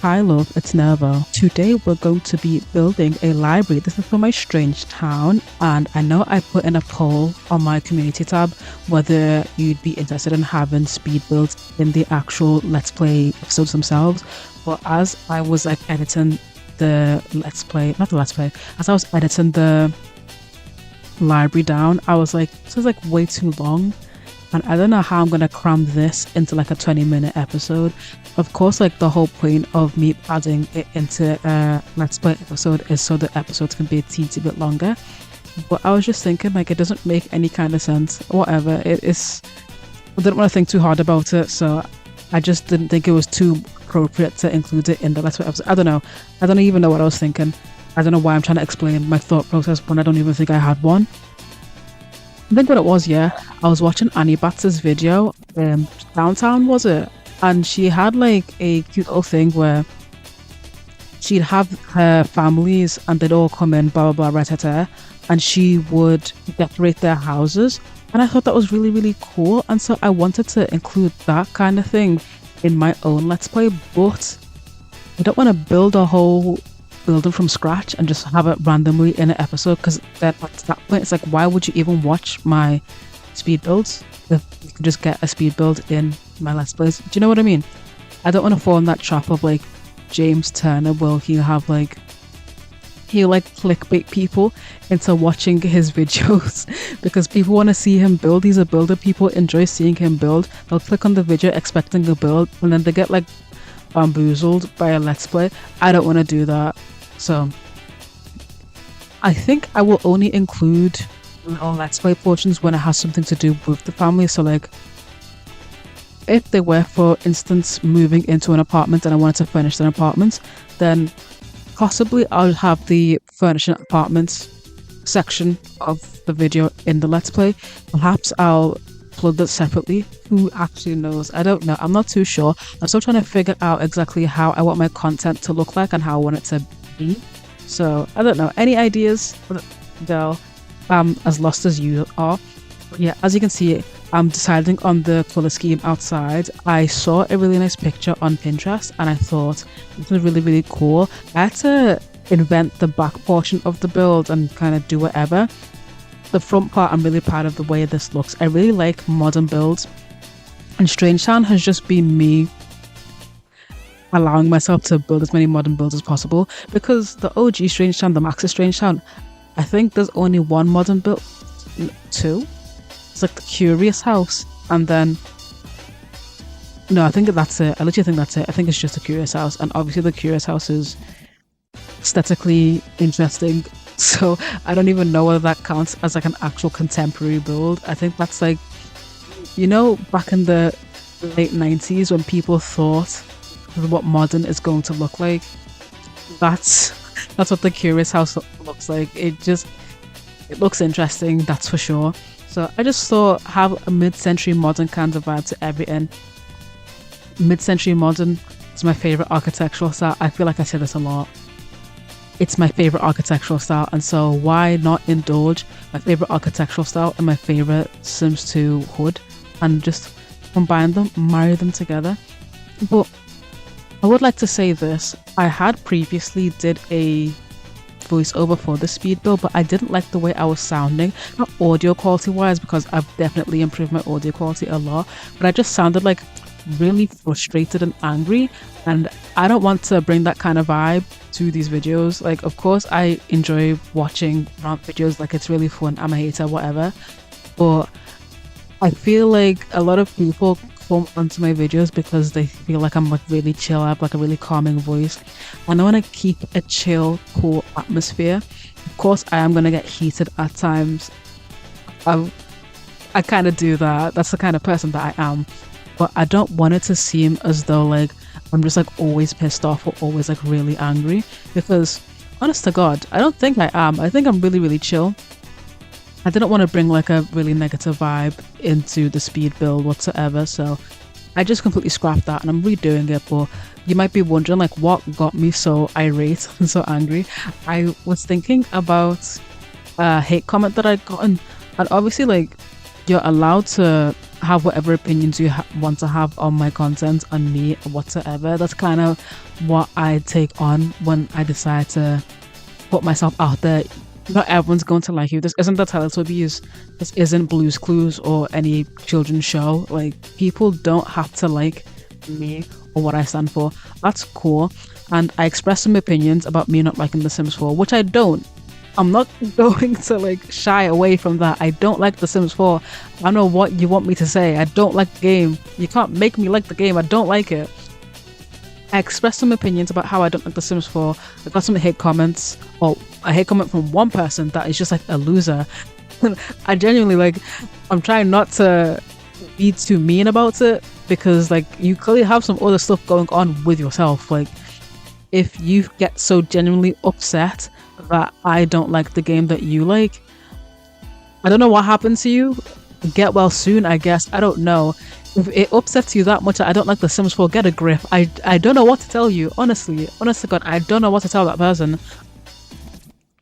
Hi love, it's Nervo. Today we're going to be building a library. This is for my strange town, and I know I put in a poll on my community tab whether you'd be interested in having speed builds in the actual let's play episodes themselves. But as I was editing the let's play, not the let's play, as I was editing the library down, I was like, this is way too long. And I don't know how I'm going to cram this into a 20-minute episode. Of course, the whole point of me adding it into a Let's Play episode is so the episodes can be a teensy bit longer. But I was just thinking, it doesn't make any kind of sense. Whatever, it is. I didn't want to think too hard about it, so I just didn't think it was too appropriate to include it in the Let's Play episode. I don't know. I don't even know what I was thinking. I don't know why I'm trying to explain my thought process when I don't even think I had one. I think what it was, I was watching Annie Batz's video, Downtown was it? And she had a cute little thing where she'd have her families and they'd all come in, blah, blah, blah, right, and she would decorate their houses. And I thought that was really, really cool. And so I wanted to include that kind of thing in my own Let's Play, but I don't want to build a whole building from scratch and just have it randomly in an episode, because then at that point it's why would you even watch my speed builds if you can just get a speed build in my Let's Plays? Do you know what I mean? I don't want to fall in that trap of James Turner. Will he'll clickbait people into watching his videos because people want to see him build. He's a builder. People enjoy seeing him build. They'll click on the video expecting a build and then they get bamboozled by a Let's Play. I don't want to do that. So I think I will only include all Let's Play portions when it has something to do with the family. So if they were, for instance, moving into an apartment and I wanted to furnish an apartment, then possibly I'll have the furnishing apartments section of the video in the Let's Play. Perhaps I'll upload that separately. Who actually knows? I don't know. I'm not too sure. I'm still trying to figure out exactly how I want my content to look like and how I want it to be. So I don't know. Any ideas? Girl, I'm as lost as you are. But yeah, as you can see, I'm deciding on the color scheme outside. I saw a really nice picture on Pinterest and I thought this was really, really cool. I had to invent the back portion of the build and kind of do whatever. The front part, I'm really proud of the way this looks. I really like modern builds, and Strangetown has just been me allowing myself to build as many modern builds as possible, because the OG Strangetown, the Maxis Strangetown, I think there's only one modern build. Two? It's the Curious House, and then no, I think that's it. I literally think that's it. I think it's just the Curious House, and obviously the Curious House is aesthetically interesting. So I don't even know whether that counts as an actual contemporary build. I think that's back in the late 90s when people thought what modern is going to look like. That's what the Curious House looks like. It looks interesting, that's for sure. So I just thought have a mid-century modern kind of vibe to everything. Mid-century modern is my favorite architectural style. I feel like I say this a lot. It's my favorite architectural style, and so why not indulge my favorite architectural style and my favorite Sims 2 hood and just combine them, marry them together. But I would like to say this. I had previously did a voiceover for the speed build, but I didn't like the way I was sounding, not audio quality wise, because I've definitely improved my audio quality a lot, but I just sounded really frustrated and angry, and I don't want to bring that kind of vibe to these videos. Of course I enjoy watching rant videos, it's really fun, I'm a hater, whatever, but I feel a lot of people come onto my videos because they feel I'm really chill. I have a really calming voice, and I want to keep a chill, cool atmosphere. Of course I am going to get heated at times. I kind of do that. That's the kind of person that I am. But I don't want it to seem as though I'm just always pissed off or always really angry, because honest to God, I don't think I am. I think I'm really, really chill. I didn't want to bring a really negative vibe into the speed build whatsoever, so I just completely scrapped that and I'm redoing it. But you might be wondering what got me so irate and so angry. I was thinking about a hate comment that I'd gotten, and obviously you're allowed to have whatever opinions you want to have on my content, on me, or whatsoever. That's kind of what I take on when I decide to put myself out there. Not everyone's going to like you. This isn't the Teletubbies. This isn't Blue's Clues or any children's show. Like, people don't have to like me or what I stand for. That's cool. And I expressed some opinions about me not liking The Sims 4, which I don't. I'm not going to like shy away from that. I don't like The Sims 4. I don't know what you want me to say. I don't like the game. You can't make me like the game. I don't like it. I expressed some opinions about how I don't like The Sims 4. I got some hate comments, or a hate comment from one person that is just like a loser. I genuinely like, I'm trying not to be too mean about it, because like, you clearly have some other stuff going on with yourself. Like, if you get so genuinely upset that I don't like the game that you like, I don't know what happened to you. Get well soon, I guess. I don't know. If it upsets you that much, I don't like The Sims 4, get a grip. I don't know what to tell you. Honestly God, I don't know what to tell that person.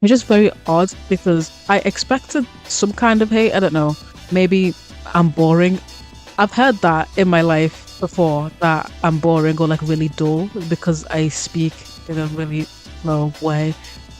It's just very odd, because I expected some kind of hate. I don't know. Maybe I'm boring. I've heard that in my life before, that I'm boring or like really dull because I speak in a really slow way.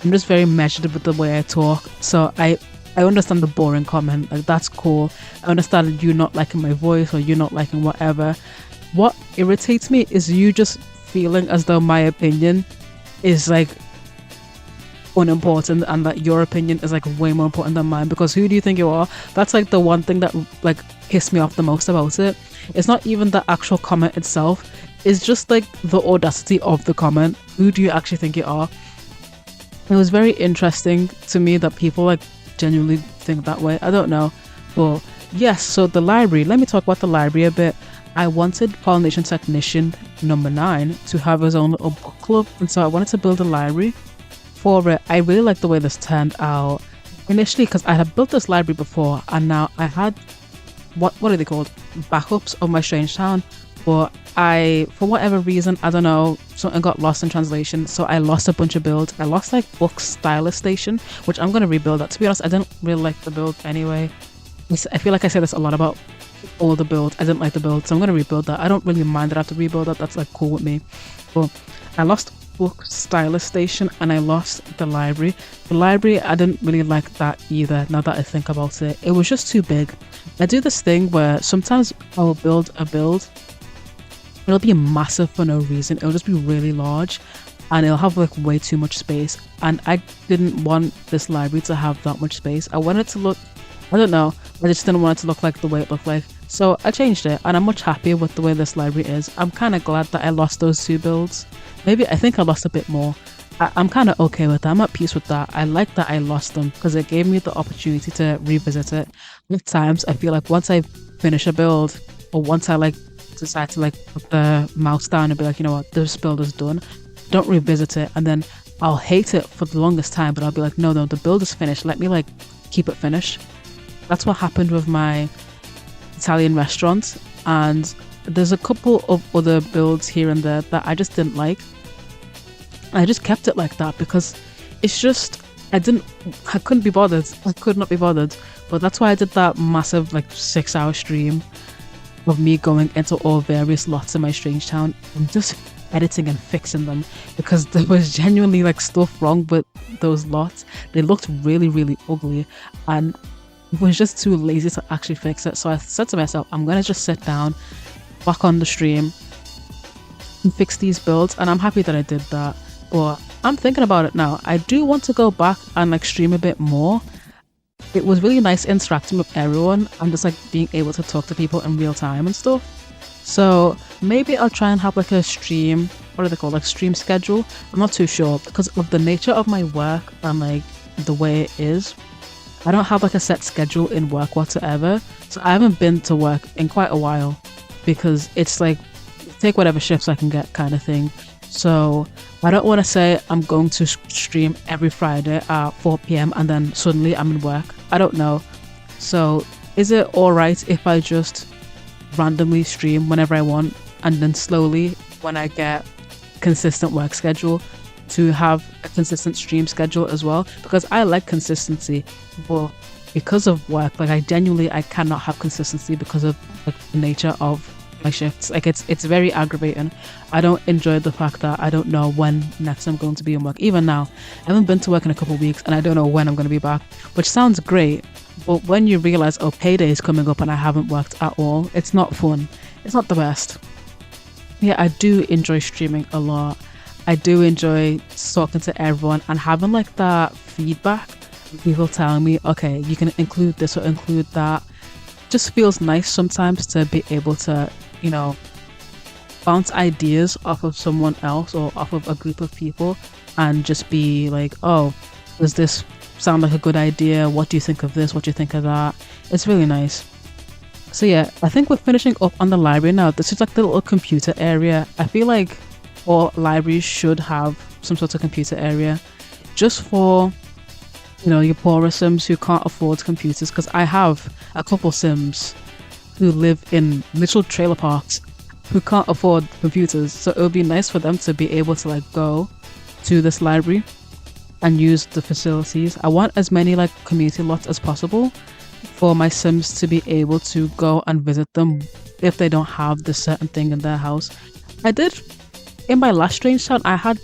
I'm just very measured with the way I talk. So I understand the boring comment. Like, that's cool. I understand you not liking my voice or you not liking whatever. What irritates me is you just feeling as though my opinion is like unimportant, and that your opinion is like way more important than mine, because who do you think you are? That's like the one thing that like pissed me off the most about it. It's not even the actual comment itself. It's just like the audacity of the comment. Who do you actually think you are? It was very interesting to me that people like genuinely think that way. I don't know. But yes, so the library, let me talk about the library a bit. I wanted Pollination Technician number 9 to have his own little book club, and so I wanted to build a library for it. I really like the way this turned out initially, because I had built this library before, and now I had what are they called, backups of my Strangetown, but for whatever reason, I don't know, something got lost in translation, so I lost a bunch of builds. I lost like book stylist station, which I'm going to rebuild that. To be honest, I didn't really like the build anyway. I feel like I say this a lot about all the builds. I didn't like the build, so I'm going to rebuild that. I don't really mind that I have to rebuild that. That's like cool with me. But I lost book stylist station and I lost the library. The library, I didn't really like that either, now that I think about it. It was just too big. I do this thing where sometimes I'll build a build, it'll be massive for no reason. It'll just be really large and it'll have like way too much space, and I didn't want this library to have that much space. I wanted it to look, I don't know, I just didn't want it to look like the way it looked like. So I changed it, and I'm much happier with the way this library is. I'm kind of glad that I lost those 2 builds. Maybe I think I lost a bit more. I'm kind of okay with that. I'm at peace with that. I like that I lost them because it gave me the opportunity to revisit it. With times, I feel like once I finish a build, or once I like decide to like put the mouse down and be like, you know what, this build is done, don't revisit it, and then I'll hate it for the longest time, but I'll be like, no, the build is finished. Let me like keep it finished. That's what happened with my Italian restaurant, and there's a couple of other builds here and there that I just didn't like. I just kept it like that because it's just, I couldn't be bothered. I could not be bothered. But that's why I did that massive like 6-hour stream of me going into all various lots in my Strangetown and just editing and fixing them, because there was genuinely like stuff wrong with those lots. They looked really, really ugly, and was just too lazy to actually fix it. So I said to myself, I'm gonna just sit down back on the stream and fix these builds, and I'm happy that I did that. But I'm thinking about it now, I do want to go back and like stream a bit more. It was really nice interacting with everyone and just like being able to talk to people in real time and stuff. So maybe I'll try and have like a stream, what are they called, like stream schedule. I'm not too sure, because of the nature of my work and like the way it is, I don't have like a set schedule in work whatsoever. So I haven't been to work in quite a while, because it's like take whatever shifts I can get kind of thing. So I don't want to say I'm going to stream every Friday at 4 p.m. and then suddenly I'm in work. I don't know. So is it alright if I just randomly stream whenever I want, and then slowly when I get consistent work schedule to have a consistent stream schedule as well? Because I like consistency, but because of work. Like I cannot have consistency because of like the nature of my shifts. Like it's very aggravating. I don't enjoy the fact that I don't know when next I'm going to be in work. Even now, I haven't been to work in a couple of weeks and I don't know when I'm going to be back, which sounds great. But when you realize, oh, payday is coming up and I haven't worked at all, it's not fun. It's not the best. Yeah, I do enjoy streaming a lot. I do enjoy talking to everyone and having like that feedback. People telling me, okay, you can include this or include that. Just feels nice sometimes to be able to, you know, bounce ideas off of someone else or off of a group of people and just be like, oh, does this sound like a good idea? What do you think of this? What do you think of that? It's really nice. So yeah, I think we're finishing up on the library now. This is like the little computer area. I feel like all libraries should have some sort of computer area just for, you know, your poorer Sims who can't afford computers, because I have a couple Sims who live in literal trailer parks who can't afford computers. So it would be nice for them to be able to like go to this library and use the facilities. I want as many like community lots as possible for my Sims to be able to go and visit them if they don't have this certain thing in their house. I did, in my last Strangetown, I had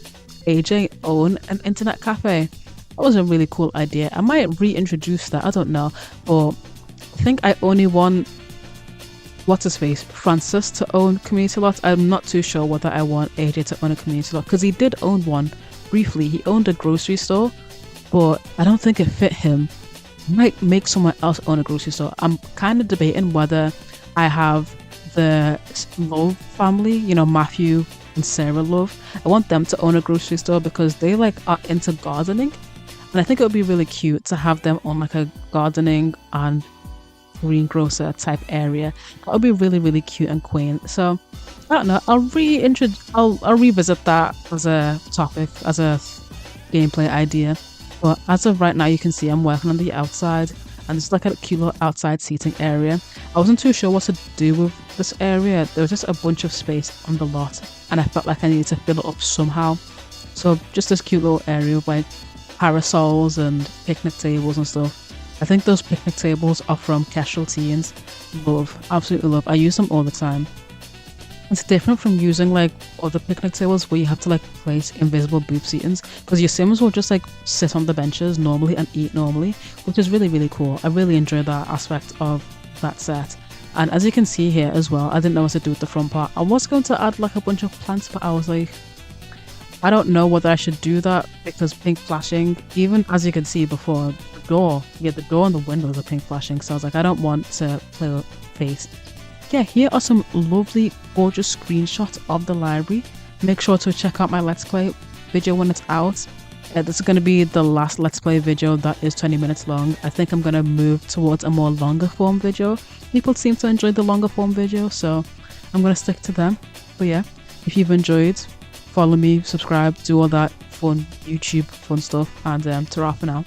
AJ own an internet cafe. That was a really cool idea. I might reintroduce that, I don't know. But I think I only want, what's his face, Francis to own community lots. I'm not too sure whether I want AJ to own a community lot, because he did own one briefly. He owned a grocery store, but I don't think it fit him. I might make someone else own a grocery store. I'm kind of debating whether I have the Love family, you know, Matthew and Sarah Love. I want them to own a grocery store because they like are into gardening. And I think it would be really cute to have them on like a gardening and greengrocer type area. That would be really, really cute and quaint. So I don't know. I'll revisit that as a topic, as a gameplay idea. But as of right now, you can see I'm working on the outside, and it's like a cute little outside seating area. I wasn't too sure what to do with this area. There was just a bunch of space on the lot, and I felt like I needed to fill it up somehow. So just this cute little area with like parasols and picnic tables and stuff. I think those picnic tables are from Kestrel Teens. Love, absolutely love. I use them all the time. It's different from using like other picnic tables where you have to like place invisible booth seatings, because your Sims will just like sit on the benches normally and eat normally, which is really, really cool. I really enjoy that aspect of that set. And as you can see here as well, I didn't know what to do with the front part. I was going to add like a bunch of plants, but I was like, I don't know whether I should do that, because pink flashing, even as you can see before, the door and the windows are pink flashing. So I was like, I don't want to play with face. Yeah, here are some lovely, gorgeous screenshots of the library. Make sure to check out my Let's Play video when it's out. This is going to be the last Let's Play video that is 20 minutes long. I think I'm going to move towards a more longer form video. People seem to enjoy the longer form video, so I'm going to stick to them. But yeah, if you've enjoyed, follow me, subscribe, do all that fun YouTube fun stuff, and ta-ra for now.